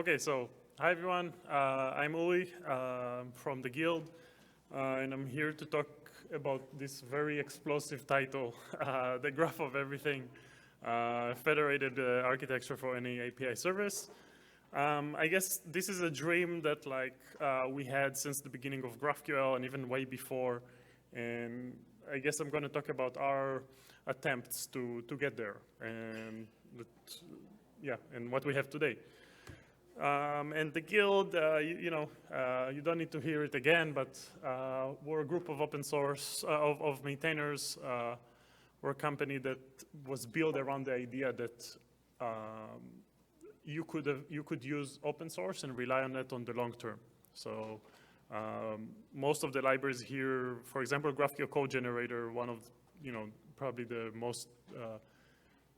Okay, so hi everyone. I'm Uri from the Guild, and I'm here to talk about this very explosive title, the graph of everything, federated architecture for any API service. I guess this is a dream that we had since the beginning of GraphQL and even way before, and I guess I'm going to talk about our attempts to get there and and what we have today. And the Guild, you don't need to hear it again, but we're a group of open source, of maintainers. We're a company that was built around the idea that you could use open source and rely on it on the long term. So most of the libraries here, for example, GraphQL code generator, one of probably the most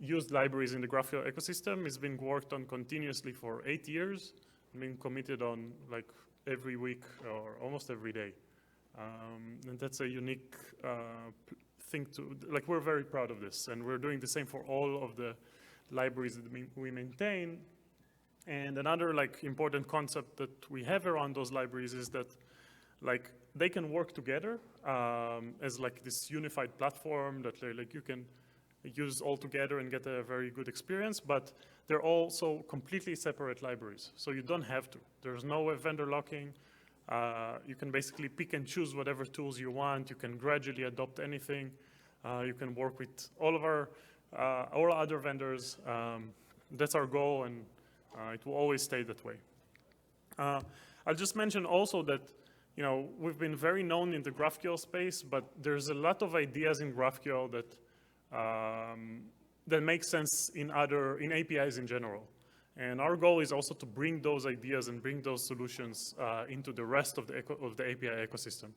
used libraries in the GraphQL ecosystem, is being worked on continuously for 8 years, being committed on like every week or almost every day. And that's a unique thing to, like, we're very proud of this, and we're doing the same for all of the libraries that we maintain. And another important concept that we have around those libraries is that they can work together as this unified platform that you can use all together and get a very good experience, but they're also completely separate libraries. So you don't have to. There's no vendor locking. You can basically pick and choose whatever tools you want. You can gradually adopt anything. You can work with all other vendors. That's our goal, and it will always stay that way. I'll just mention also that we've been very known in the GraphQL space, but there's a lot of ideas in GraphQL that make sense in APIs in general. And our goal is also to bring those ideas and bring those solutions into the rest of the API ecosystem.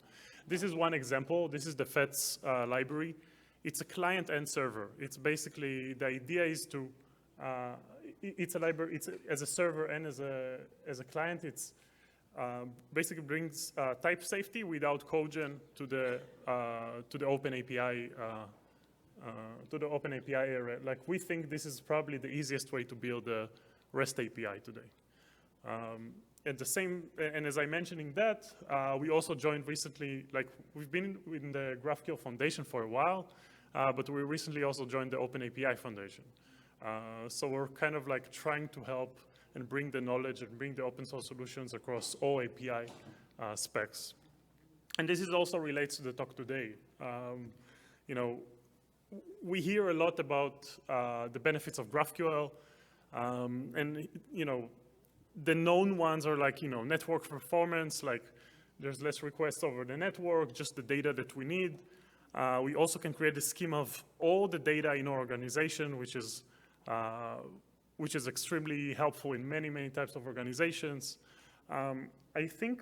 This is one example. This is the FETS library. It's a client and server. It's basically, the idea is to, it's a library, as a server and as a client, it's basically brings type safety without codegen to the open API area. We think this is probably the easiest way to build a REST API today. And as I mentioned in that, we also joined recently, we've been in the GraphQL Foundation for a while, but we recently also joined the Open API Foundation. So we're kind of trying to help and bring the knowledge and bring the open source solutions across all API specs. And this is also relates to the talk today. We hear a lot about the benefits of GraphQL, and the known ones are network performance, there's less requests over the network, just the data that we need. We also can create a schema of all the data in our organization, which is extremely helpful in many, many types of organizations. I think,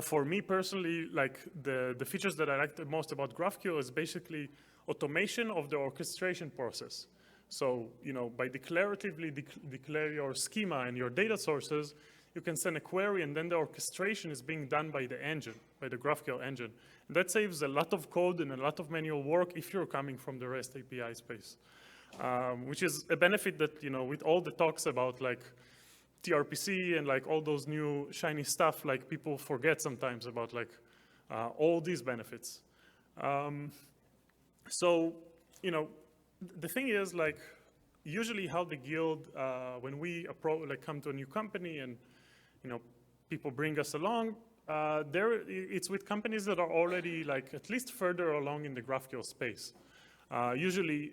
for me personally, the features that I like the most about GraphQL is basically automation of the orchestration process. So, by declaratively declare your schema and your data sources, you can send a query, and then the orchestration is being done by the engine, by the GraphQL engine. And that saves a lot of code and a lot of manual work if you're coming from the REST API space, which is a benefit that, with all the talks about TRPC and all those new shiny stuff, people forget sometimes about all these benefits. So, the thing is, usually how the Guild, when we come to a new company and, people bring us along, it's with companies that are already at least further along in the GraphQL space. Usually,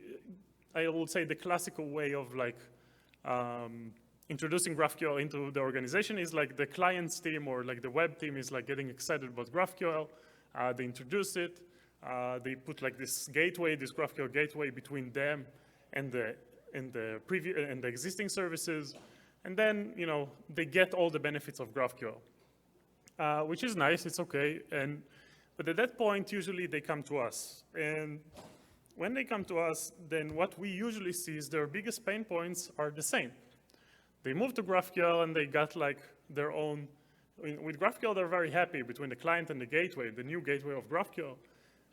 I would say the classical way of introducing GraphQL into the organization is the client's team or the web team is getting excited about GraphQL. They introduce it. They put this gateway, this GraphQL gateway between them and the existing services, and then they get all the benefits of GraphQL, which is nice. It's okay. But at that point, usually they come to us, and when they come to us, then what we usually see is their biggest pain points are the same. They move to GraphQL and they got their own. With GraphQL, they're very happy between the client and the gateway, the new gateway of GraphQL.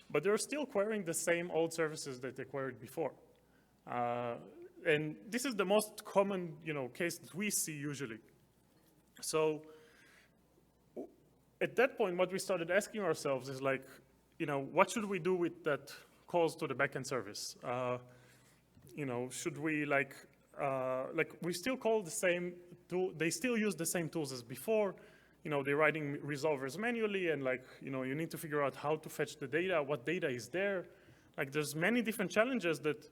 But they're still querying the same old services that they queried before. And this is the most common, case that we see usually. So at that point, what we started asking ourselves is like, what should we do with that calls to the backend service? Should we we still call the same tool, they still use the same tools as before. They're writing resolvers manually, and you need to figure out how to fetch the data, what data is there. There's many different challenges that,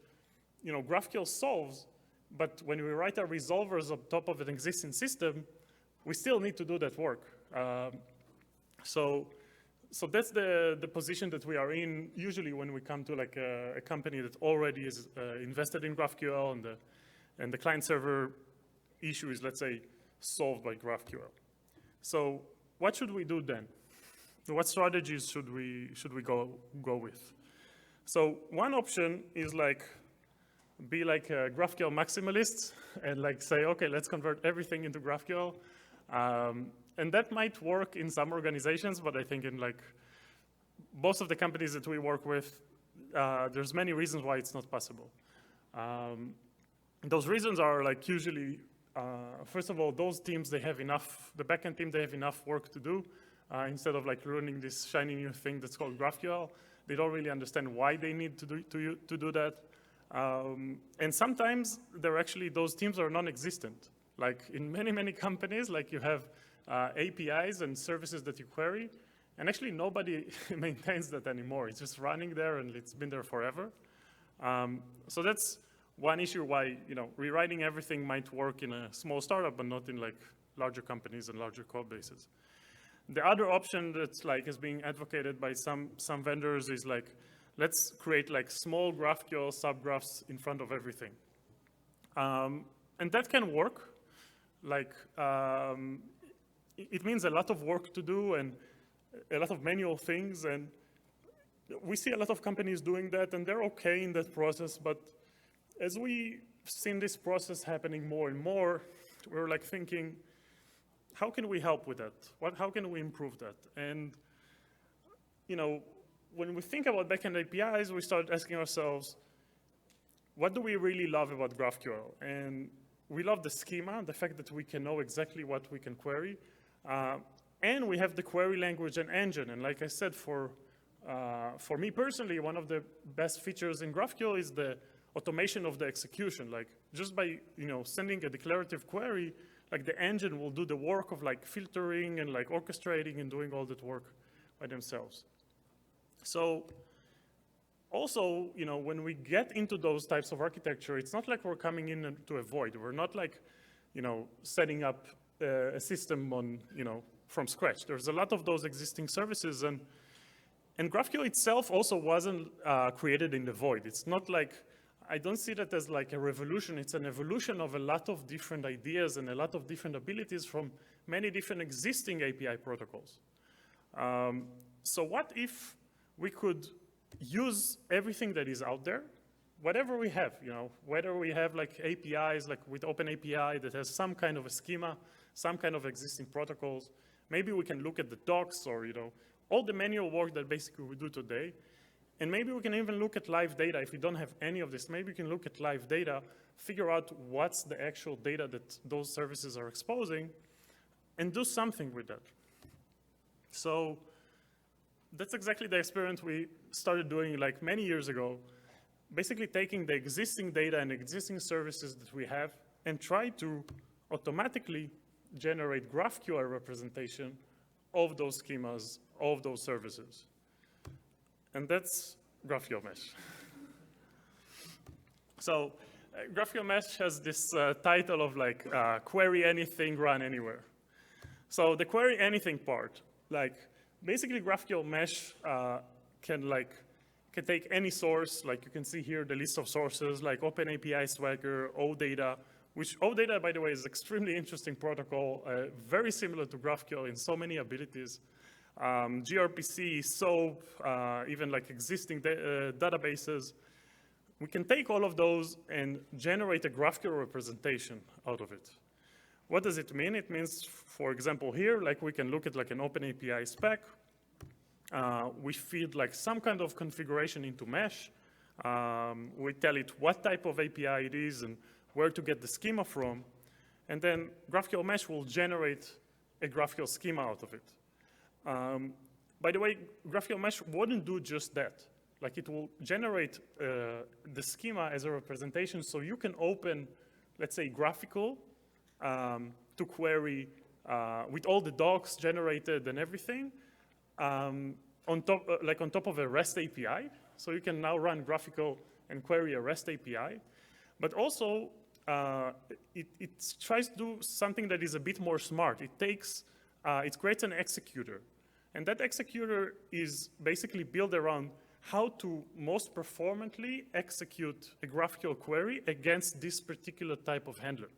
GraphQL solves, but when we write our resolvers on top of an existing system, we still need to do that work. So that's the position that we are in, usually when we come to a company that already is invested in GraphQL, and the client-server issue is, let's say, solved by GraphQL. So what should we do then? What strategies should we go with? So one option is be like a GraphQL maximalist and say, okay, let's convert everything into GraphQL. And that might work in some organizations, but I think in most of the companies that we work with, there's many reasons why it's not possible. Those reasons are usually, first of all, those teams, they have enough, the backend team, they have enough work to do. Instead of learning this shiny new thing that's called GraphQL, they don't really understand why they need to do that. And sometimes those teams are non-existent. In many, many companies, you have APIs and services that you query, and actually nobody maintains that anymore. It's just running there, and it's been there forever. So that's one issue why rewriting everything might work in a small startup, but not in larger companies and larger code bases. The other option that's is being advocated by some vendors is let's create small GraphQL subgraphs in front of everything. And that can work. It means a lot of work to do and a lot of manual things, and we see a lot of companies doing that, and they're okay in that process, but as we've seen this process happening more and more, we're thinking, how can we help with that? How can we improve that? And, when we think about backend APIs, we start asking ourselves, what do we really love about GraphQL? And we love the schema, the fact that we can know exactly what we can query. And we have the query language and engine. And like I said, for me personally, one of the best features in GraphQL is the automation of the execution. Just by sending a declarative query, the engine will do the work of filtering and orchestrating and doing all that work by themselves. So also, when we get into those types of architecture, it's not we're coming in to a void. We're not setting up a system on, from scratch. There's a lot of those existing services, and GraphQL itself also wasn't created in the void. It's not I don't see that as a revolution. It's an evolution of a lot of different ideas and a lot of different abilities from many different existing API protocols. So what if we could use everything that is out there, whatever we have, whether we have APIs, with OpenAPI that has some kind of a schema, some kind of existing protocols. Maybe we can look at the docs or, all the manual work that basically we do today. And maybe we can even look at live data. If we don't have any of this, maybe we can look at live data, figure out what's the actual data that those services are exposing, and do something with that. So that's exactly the experiment we started doing many years ago, basically taking the existing data and existing services that we have and try to automatically generate GraphQL representation of those schemas, of those services. And that's GraphQL Mesh. So GraphQL Mesh has this title of query anything, run anywhere. So the query anything part, basically GraphQL Mesh can take any source, you can see here the list of sources like OpenAPI, Swagger, OData, which OData, by the way, is extremely interesting protocol, very similar to GraphQL in so many abilities. gRPC, SOAP, even existing databases. We can take all of those and generate a GraphQL representation out of it. What does it mean? It means, for example, here, we can look at an OpenAPI spec. We feed some kind of configuration into Mesh. We tell it what type of API it is and where to get the schema from. And then GraphQL Mesh will generate a GraphQL schema out of it. By the way, GraphQL Mesh wouldn't do just that. Like it will generate the schema as a representation so you can open, let's say, GraphQL to query with all the docs generated and everything on top of a REST API. So you can now run GraphQL and query a REST API. But also, it tries to do something that is a bit more smart. It creates an executor. And that executor is basically built around how to most performantly execute a GraphQL query against this particular type of handler.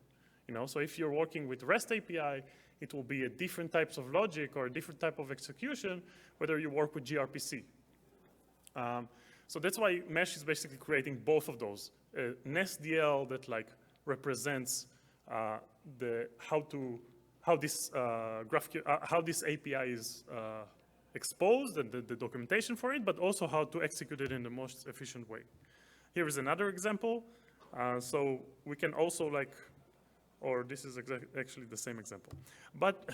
So if you're working with REST API, it will be a different types of logic or a different type of execution, whether you work with gRPC. So that's why Mesh is basically creating both of those. An SDL that represents how this API is exposed and the documentation for it, but also how to execute it in the most efficient way. Here is another example. So we can also or this is actually the same example. But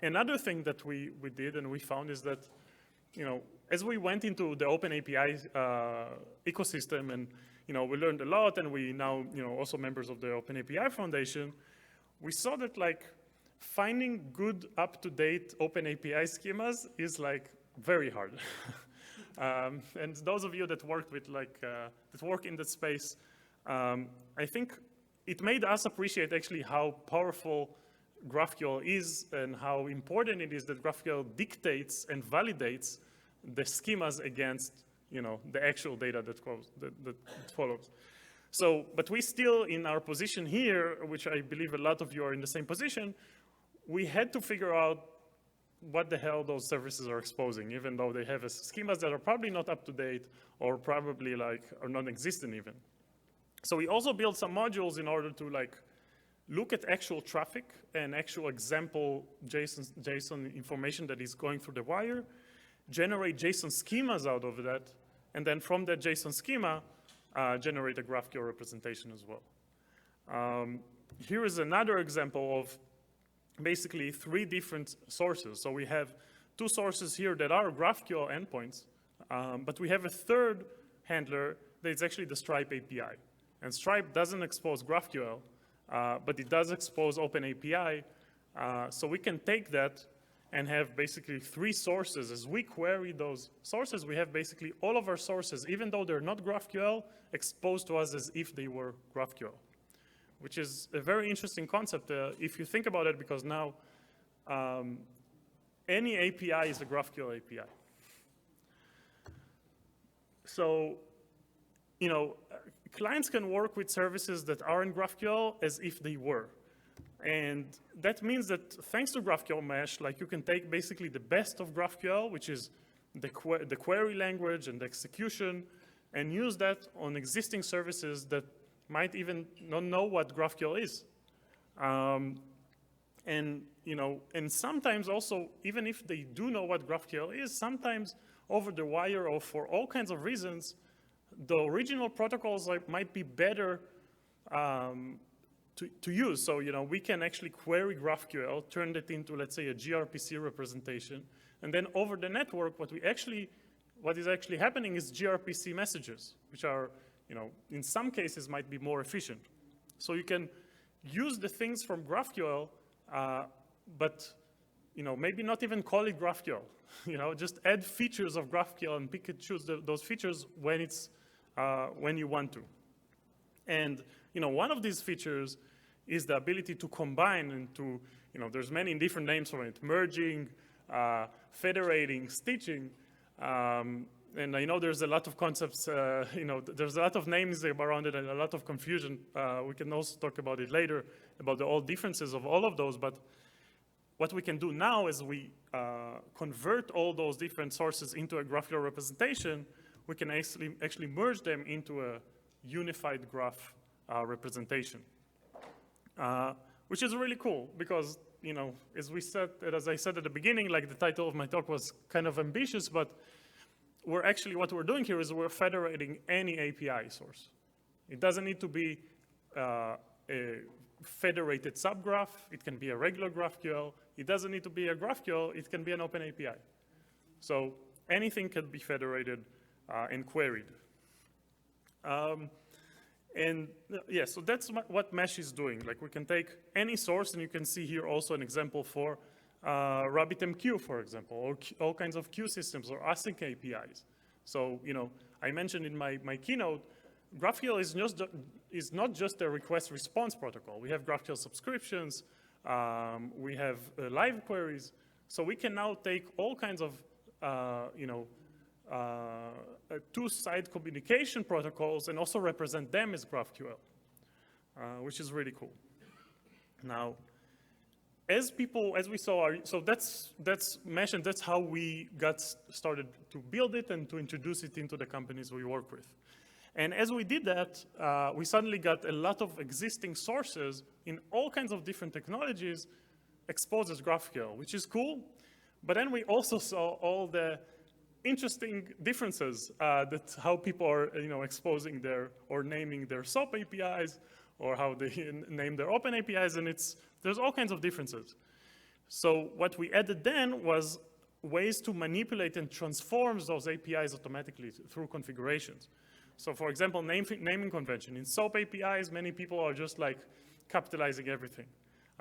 another thing that we did and we found is that, as we went into the Open API ecosystem and, we learned a lot and we now, also members of the Open API Foundation, we saw that finding good up-to-date Open API schemas is very hard. And those of you that worked with that work in that space, I think it made us appreciate actually how powerful GraphQL is and how important it is that GraphQL dictates and validates the schemas against the actual data that follows. So, but we still, in our position here, which I believe a lot of you are in the same position, we had to figure out what the hell those services are exposing, even though they have schemas that are probably not up to date or probably are non-existent even. So we also built some modules in order to look at actual traffic and actual example JSON information that is going through the wire, generate JSON schemas out of that, and then from that JSON schema, generate a GraphQL representation as well. Here is another example of basically 3 different sources. So we have 2 sources here that are GraphQL endpoints, but we have a third handler that is actually the Stripe API. And Stripe doesn't expose GraphQL, but it does expose OpenAPI. So we can take that and have basically 3 sources. As we query those sources, we have basically all of our sources, even though they're not GraphQL, exposed to us as if they were GraphQL, which is a very interesting concept if you think about it, because now any API is a GraphQL API. So, clients can work with services that are in GraphQL as if they were. And that means that thanks to GraphQL Mesh, you can take basically the best of GraphQL, which is the query language and the execution, and use that on existing services that might even not know what GraphQL is. And sometimes also, even if they do know what GraphQL is, sometimes over the wire or for all kinds of reasons, the original protocols might be better to use. So, we can actually query GraphQL, turn it into, let's say, a gRPC representation, and then over the network, what is actually happening is gRPC messages, which are, in some cases might be more efficient. So you can use the things from GraphQL, but, maybe not even call it GraphQL. Just add features of GraphQL and pick and choose those features when you want to. And, one of these features is the ability to combine into, there's many different names for it: merging, federating, stitching. And I know there's a lot of concepts, there's a lot of names around it and a lot of confusion. We can also talk about it later, about all differences of all of those. But what we can do now is we convert all those different sources into a GraphQL representation. We can actually merge them into a unified graph representation, which is really cool because, as I said at the beginning, the title of my talk was kind of ambitious, but what we're doing here is we're federating any API source. It doesn't need to be a federated subgraph. It can be a regular GraphQL. It doesn't need to be a GraphQL. It can be an open API. So anything can be federated and queried. And yeah, so that's what Mesh is doing. Like we can take any source, and you can see here also an example for RabbitMQ, for example, or all kinds of queue systems or async APIs. So, I mentioned in my keynote, GraphQL is not just a request response protocol. We have GraphQL subscriptions, we have live queries. So we can now take all kinds of, two-side communication protocols and also represent them as GraphQL, which is really cool. Now, as we saw, so that's Mesh, and that's how we got started to build it and to introduce it into the companies we work with. And as we did that, we suddenly got a lot of existing sources in all kinds of different technologies exposed as GraphQL, which is cool. But then we also saw all the interesting differences that how people are exposing their or naming their SOAP APIs, or how they name their open APIs, and there's all kinds of differences. So what we added then was ways to manipulate and transform those APIs automatically through configurations. So for example, naming convention. In SOAP APIs, many people are just like capitalizing everything.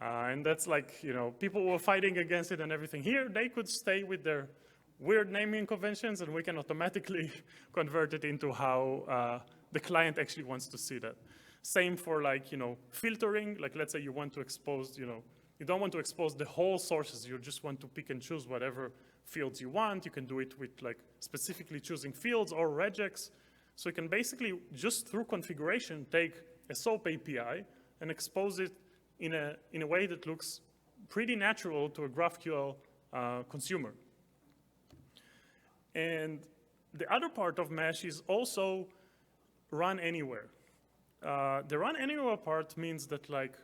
And that's like, people were fighting against it and everything. Here, they could stay with their weird naming conventions, and we can automatically convert it into how the client actually wants to see that. Same for like, filtering. Like let's say you want to expose, you don't want to expose the whole sources. You just want to pick and choose whatever fields you want. You can do it with like specifically choosing fields or regex. So you can basically just through configuration take a SOAP API and expose it in a way that looks pretty natural to a GraphQL consumer. And the other part of Mesh is also run anywhere. The run anywhere part means that like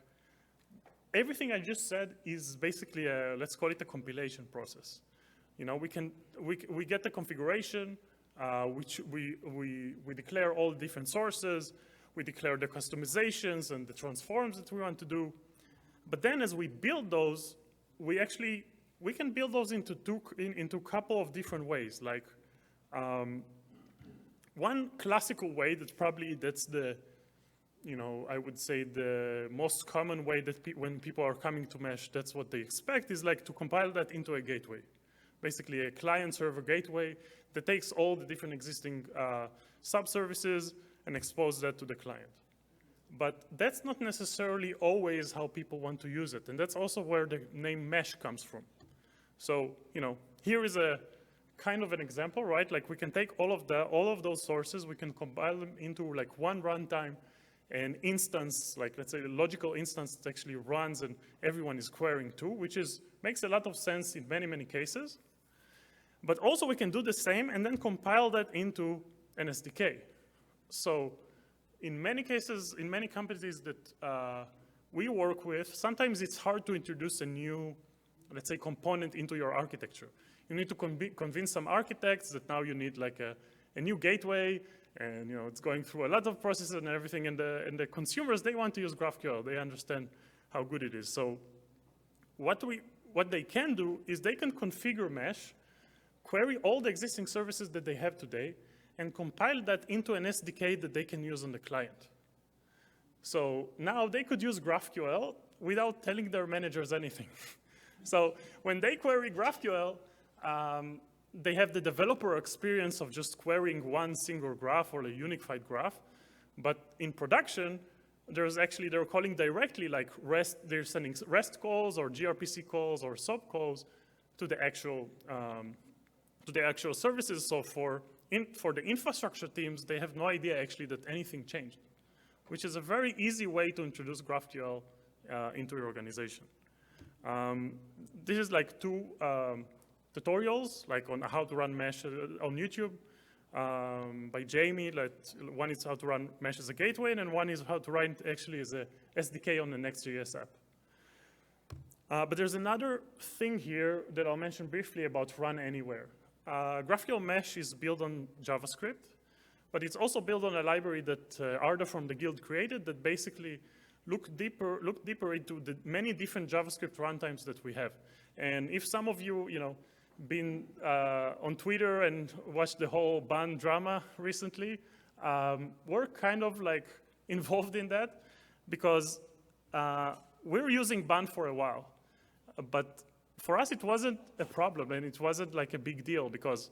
everything I just said is basically let's call it a compilation process. We get the configuration, which we declare all different sources, we declare the customizations and the transforms that we want to do. But then as we build those, we can build those into a couple of different ways. Like one classical way that's the, I would say the most common way that when people are coming to Mesh, that's what they expect, is like to compile that into a gateway. Basically a client-server gateway that takes all the different existing sub-services and exposes that to the client. But that's not necessarily always how people want to use it. And that's also where the name Mesh comes from. So, here is a kind of an example, right? Like we can take all of those sources, we can compile them into like one runtime, an instance, like let's say a logical instance that actually runs and everyone is querying to, which makes a lot of sense in many, many cases. But also we can do the same and then compile that into an SDK. So in many cases, in many companies that we work with, sometimes it's hard to introduce a new, let's say, component into your architecture. You need to convince some architects that now you need like a new gateway, and it's going through a lot of processes and everything, and the consumers, they want to use GraphQL. They understand how good it is. So what they can do is they can configure Mesh, query all the existing services that they have today, and compile that into an SDK that they can use on the client. So now they could use GraphQL without telling their managers anything. So when they query GraphQL, they have the developer experience of just querying one single graph or a unified graph. But in production, they're calling directly like REST, they're sending REST calls or gRPC calls or SOAP calls to the actual services. So for the infrastructure teams, they have no idea actually that anything changed, which is a very easy way to introduce GraphQL into your organization. This is like two tutorials, like on how to run Mesh on YouTube by Jamie. Like one is how to run Mesh as a gateway, and one is how to run it actually as a SDK on the Next.js app. But there's another thing here that I'll mention briefly about run anywhere. GraphQL Mesh is built on JavaScript, but it's also built on a library that Arda from the guild created that basically look deeper into the many different JavaScript runtimes that we have. And if some of you, been on Twitter and watched the whole ban drama recently, we're kind of like involved in that because we're using ban for a while. But for us, it wasn't a problem and it wasn't like a big deal because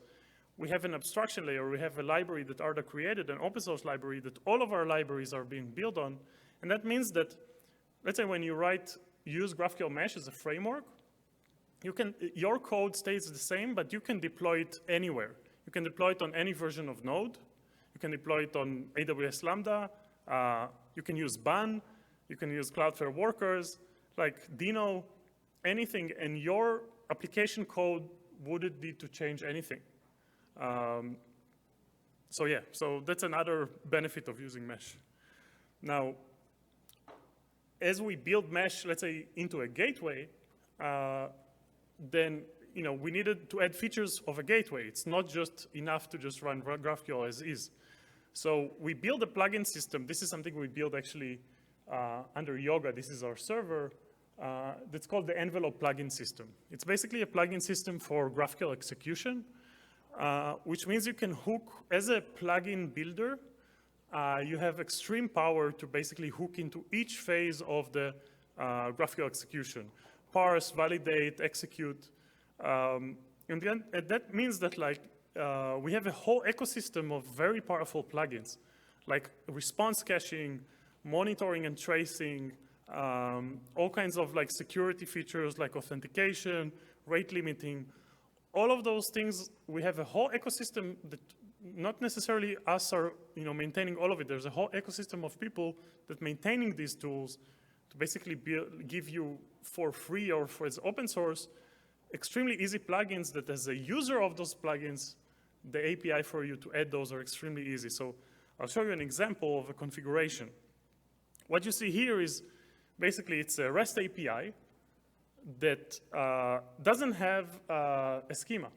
we have an abstraction layer, we have a library that Arda created, an open source library that all of our libraries are being built on. And that means that, let's say when you use GraphQL Mesh as a framework, your code stays the same, but you can deploy it anywhere. You can deploy it on any version of Node. You can deploy it on AWS Lambda. You can use ban. You can use Cloudflare workers, like Dino, anything. And your application code wouldn't need to change anything. So that's another benefit of using Mesh. Now, as we build Mesh, let's say, into a gateway, then we needed to add features of a gateway. It's not just enough to just run GraphQL as is. So we build a plugin system. This is something we built actually under Yoga. This is our server. That's called the envelope plugin system. It's basically a plugin system for GraphQL execution, which means you can hook, as a plugin builder, you have extreme power to basically hook into each phase of the GraphQL execution. Parse, validate, execute. And that means that we have a whole ecosystem of very powerful plugins, like response caching, monitoring and tracing, all kinds of security features like authentication, rate limiting. All of those things, we have a whole ecosystem that not necessarily us are maintaining all of it. There's a whole ecosystem of people that maintaining these tools to basically give you for free or as open source extremely easy plugins that as a user of those plugins, the API for you to add those are extremely easy. So I'll show you an example of a configuration. What you see here is basically it's a REST API that doesn't have a schema.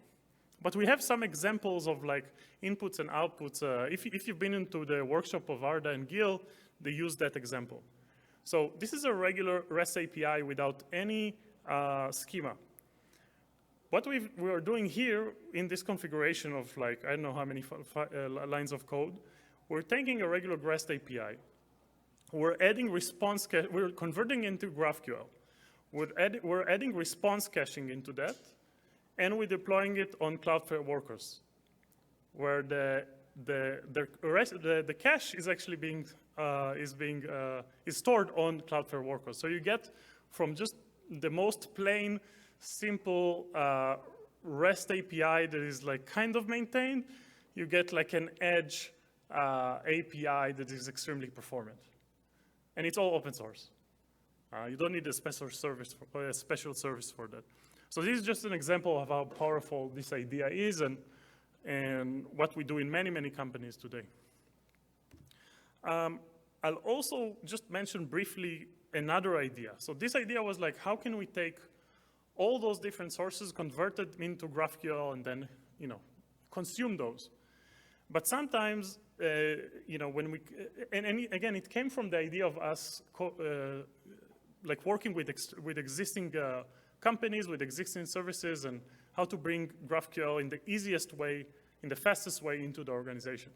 But we have some examples of inputs and outputs. If you've been into the workshop of Arda and Gil, they use that example. So this is a regular REST API without any schema. What we are doing here in this configuration of I don't know how many lines of code, we're taking a regular REST API. We're adding response, we're converting into GraphQL. We're adding response caching into that, and we're deploying it on Cloudflare workers, where the cache is actually is stored on Cloudflare workers. So you get from just the most plain, simple REST API that is kind of maintained, you get an edge API that is extremely performant, and it's all open source. You don't need a special service for that. So this is just an example of how powerful this idea is and what we do in many, many companies today. I'll also just mention briefly another idea. So this idea was how can we take all those different sources, convert it into GraphQL, and then consume those. But sometimes, when we, and again, it came from the idea of us working with existing companies, with existing services, and how to bring GraphQL in the easiest way, in the fastest way into the organization.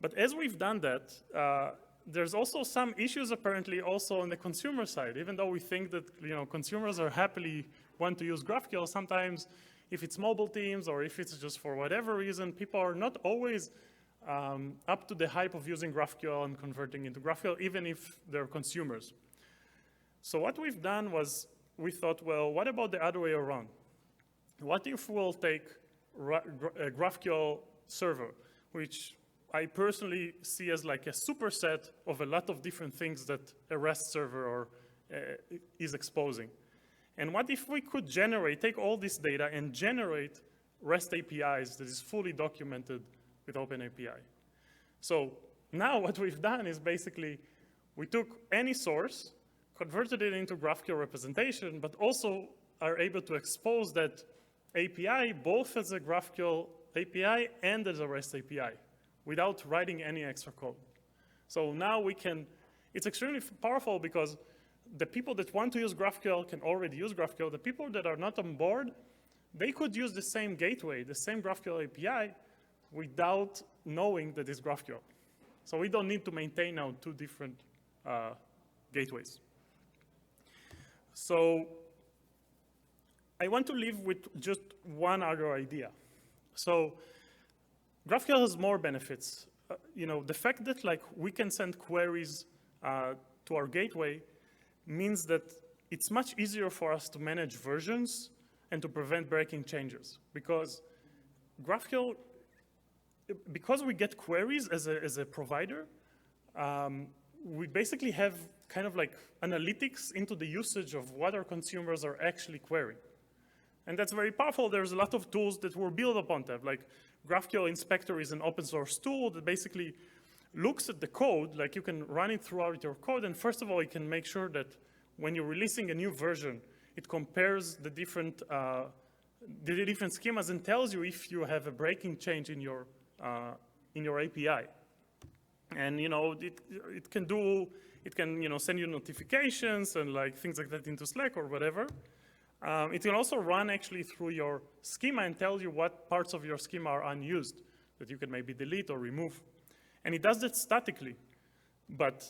But as we've done that, there's also some issues apparently also on the consumer side. Even though we think that consumers are happily want to use GraphQL, sometimes if it's mobile teams or if it's just for whatever reason, people are not always up to the hype of using GraphQL and converting into GraphQL, even if they're consumers. So what we've done was we thought, well, what about the other way around? What if we'll take a GraphQL server, which I personally see as a superset of a lot of different things that a REST server is exposing. And what if we could take all this data and generate REST APIs that is fully documented with OpenAPI? So now what we've done is basically we took any source, converted it into GraphQL representation, but also are able to expose that API both as a GraphQL API and as a REST API without writing any extra code. So now we can, it's extremely powerful because the people that want to use GraphQL can already use GraphQL. The people that are not on board, they could use the same gateway, the same GraphQL API without knowing that it's GraphQL. So we don't need to maintain now two different gateways. So I want to leave with just one other idea. So GraphQL has more benefits. The fact that we can send queries to our gateway means that it's much easier for us to manage versions and to prevent breaking changes. Because GraphQL, because we get queries as a provider, we basically have kind of analytics into the usage of what our consumers are actually querying. And that's very powerful. There's a lot of tools that were built upon that. Like GraphQL Inspector is an open source tool that basically looks at the code, you can run it throughout your code, and first of all, it can make sure that when you're releasing a new version, it compares the different schemas and tells you if you have a breaking change in your API. And it can send you notifications and things like that into Slack or whatever. It can also run actually through your schema and tell you what parts of your schema are unused that you can maybe delete or remove. And it does that statically. But,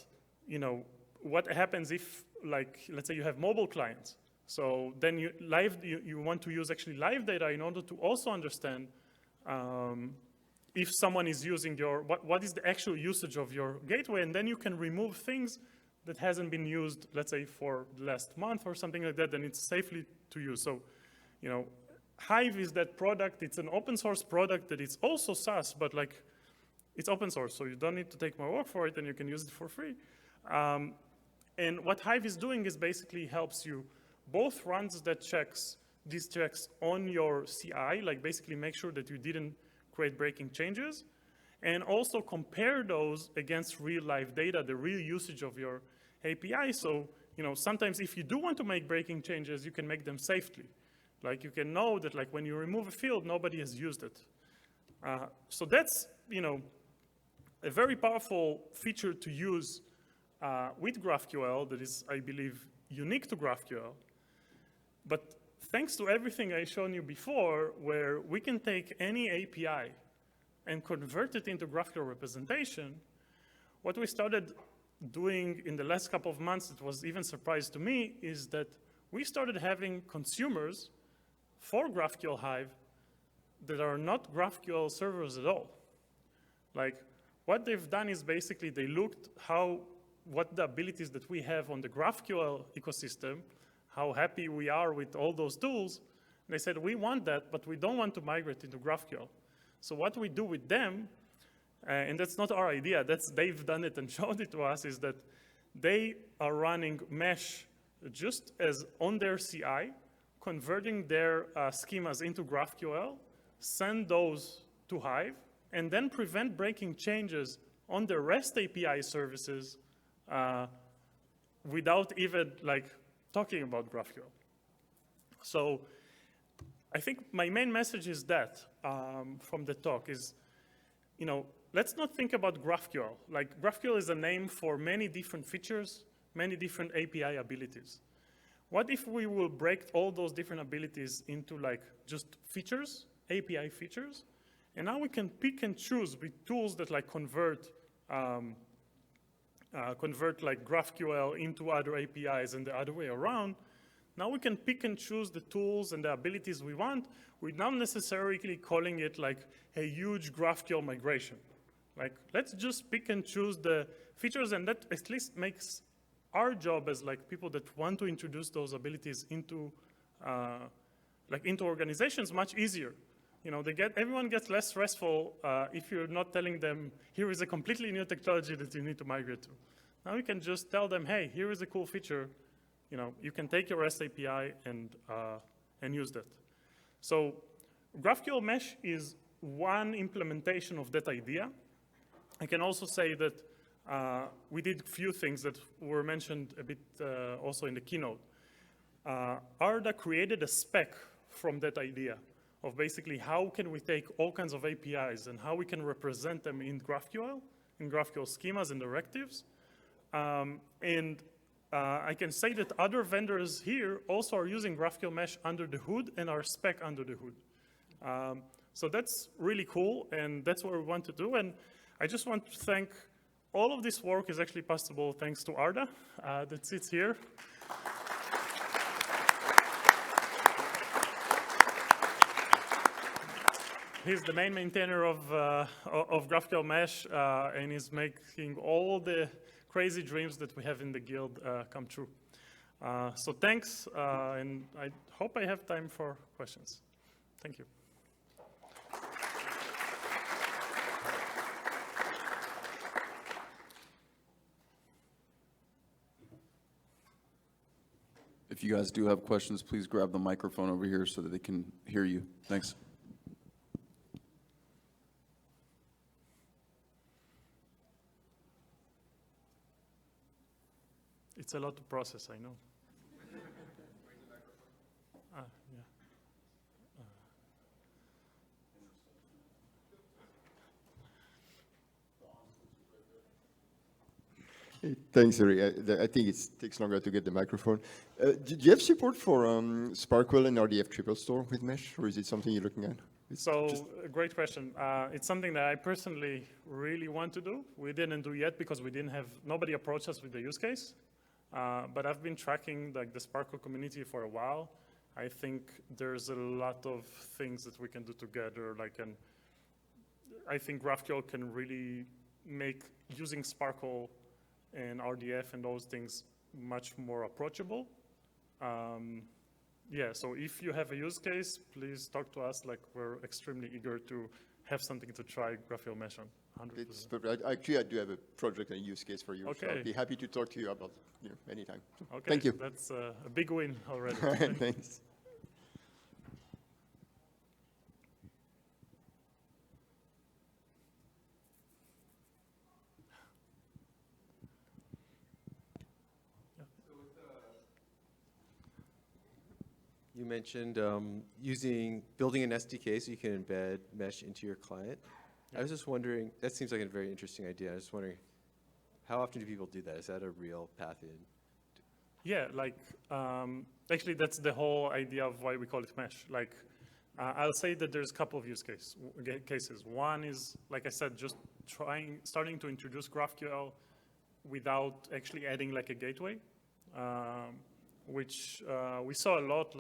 what happens if, let's say you have mobile clients. So then you want to use actually live data in order to also understand if someone is using what is the actual usage of your gateway, and then you can remove things that hasn't been used, let's say, for the last month or something like that, then it's safely to use. So, Hive is that product. It's an open source product that is also SaaS, but it's open source, so you don't need to take my word for it, and you can use it for free. And what Hive is doing is basically helps you both runs these checks on your CI, basically make sure that you didn't create breaking changes, and also compare those against real live data, the real usage of your API. So, sometimes if you do want to make breaking changes, you can make them safely. You can know that when you remove a field, nobody has used it. So that's, a very powerful feature to use with GraphQL that is, I believe, unique to GraphQL. But thanks to everything I shown you before, where we can take any API and convert it into GraphQL representation, what we started doing in the last couple of months that was even a surprise to me is that we started having consumers for GraphQL Hive that are not GraphQL servers at all. What they've done is basically they looked what the abilities that we have on the GraphQL ecosystem, how happy we are with all those tools. And they said, we want that, but we don't want to migrate into GraphQL. So what we do with them, and that's not our idea, they've done it and showed it to us, is that they are running mesh just as on their CI, converting their schemas into GraphQL, send those to Hive, and then prevent breaking changes on the REST API services without even talking about GraphQL. So I think my main message is that from the talk is, let's not think about GraphQL. GraphQL is a name for many different features, many different API abilities. What if we will break all those different abilities into just features, API features, and now we can pick and choose with tools that convert GraphQL into other APIs and the other way around. Now we can pick and choose the tools and the abilities we want without necessarily calling it a huge GraphQL migration. Let's just pick and choose the features, and that at least makes our job as people that want to introduce those abilities into organizations much easier. Everyone gets less stressful if you're not telling them, here is a completely new technology that you need to migrate to. Now you can just tell them, hey, here is a cool feature. You can take your REST API and use that. So GraphQL Mesh is one implementation of that idea. I can also say that we did a few things that were mentioned a bit also in the keynote. Arda created a spec from that idea, of basically how can we take all kinds of APIs and how we can represent them in GraphQL schemas and directives. I can say that other vendors here also are using GraphQL Mesh under the hood and our spec under the hood. So that's really cool, and that's what we want to do. And I just want to thank all of this work is actually possible thanks to Arda that sits here. He's the main maintainer of GraphQL Mesh, and he's making all the crazy dreams that we have in the guild come true. So thanks, and I hope I have time for questions. Thank you. If you guys do have questions, please grab the microphone over here so that they can hear you. Thanks. It's a lot to process, I know. Yeah. Thanks, Uri. I think it takes longer to get the microphone. Do you have support for SparkQL and RDF triple store with Mesh, or is it something you're looking at? So, a great question. It's something that I personally really want to do. We didn't do yet because we didn't have, nobody approached us with the use case. But I've been tracking like the SparkQL community for a while. I think there's a lot of things that we can do together. I think GraphQL can really make using SparkQL and RDF and those things much more approachable. Yeah, so if you have a use case, please talk to us. Like, we're extremely eager to have something to try GraphQL Mesh on. 100%. Actually, I do have a project and a use case for you. Okay. So I'd be happy to talk to you about anytime. So Okay, thank you. That's a big win already. All right, thanks. You mentioned building an SDK so you can embed Mesh into your client. I was just wondering, that seems like a very interesting idea. I was just wondering, how often do people do that? Is that a real path in? Yeah, actually that's the whole idea of why we call it Mesh. I'll say that there's a couple of use cases. One is, like I said, just starting to introduce GraphQL without actually adding like a gateway, which we saw a lot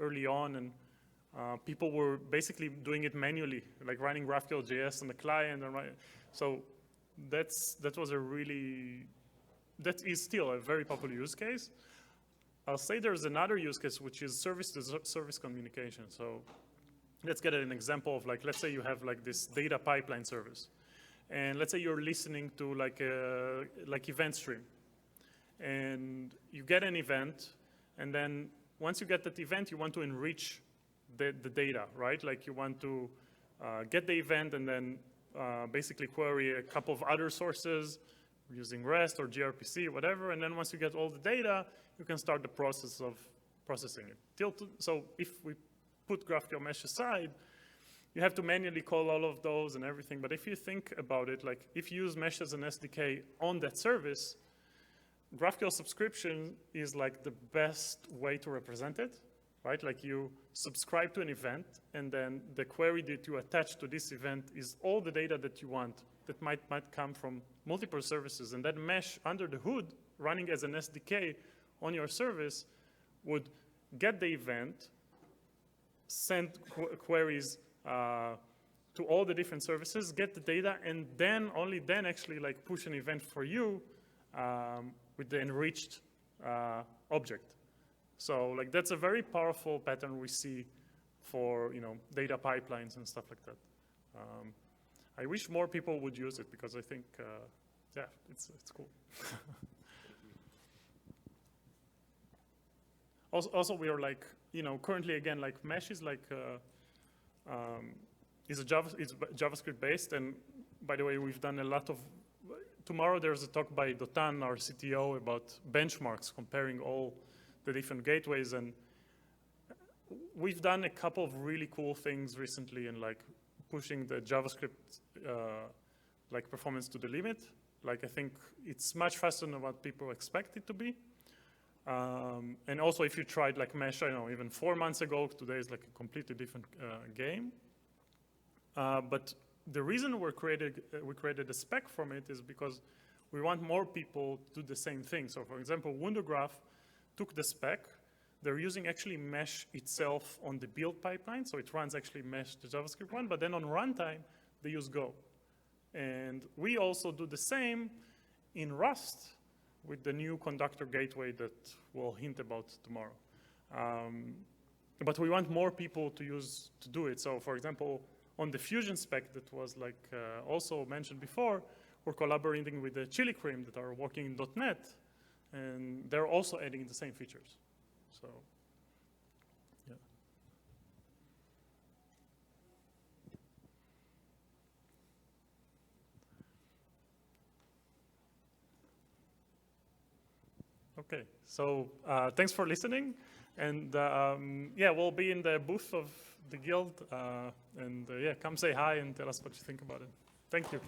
early on, and people were basically doing it manually, like running GraphQL.js on the client. So that is still a very popular use case. I'll say there's another use case, which is service-to-service communication. So let's get an example of let's say you have this data pipeline service. And let's say you're listening to event stream. And you get an event, and then once you get that event, you want to enrich the data, right? You want to get the event and then basically query a couple of other sources using REST or gRPC, whatever. And then once you get all the data, you can start the process of processing it. So if we put GraphQL Mesh aside, you have to manually call all of those and everything. But if you think about it, if you use Mesh as an SDK on that service, GraphQL subscription is the best way to represent it, right? You subscribe to an event, and then the query that you attach to this event is all the data that you want that might come from multiple services. And that Mesh under the hood, running as an SDK on your service, would get the event, send queries to all the different services, get the data, and then only then actually push an event for you with the enriched object. So that's a very powerful pattern we see for data pipelines and stuff like that. I wish more people would use it because I think, yeah, it's cool. Also, we are currently again Mesh is it's JavaScript based, and by the way, we've done a lot of. Tomorrow there's a talk by Dotan, our CTO, about benchmarks comparing all the different gateways, and we've done a couple of really cool things recently in like pushing the JavaScript like performance to the limit. Like I think it's much faster than what people expect it to be. And also if you tried like Mesh, I don't know, even 4 months ago, today is like a completely different game. But the reason we created a spec from it is because we want more people to do the same thing. So for example, WunderGraph took the spec. They're using actually Mesh itself on the build pipeline. So it runs actually Mesh, the JavaScript one, but then on runtime, they use Go. And we also do the same in Rust with the new conductor gateway that we'll hint about tomorrow. But we want more people to do it. So for example, on the Fusion spec that was like also mentioned before, we're collaborating with the Chili Cream that are working in .NET, and they're also adding the same features. So, yeah. Okay, so thanks for listening. And yeah, we'll be in the booth of the Guild. And yeah, come say hi and tell us what you think about it. Thank you.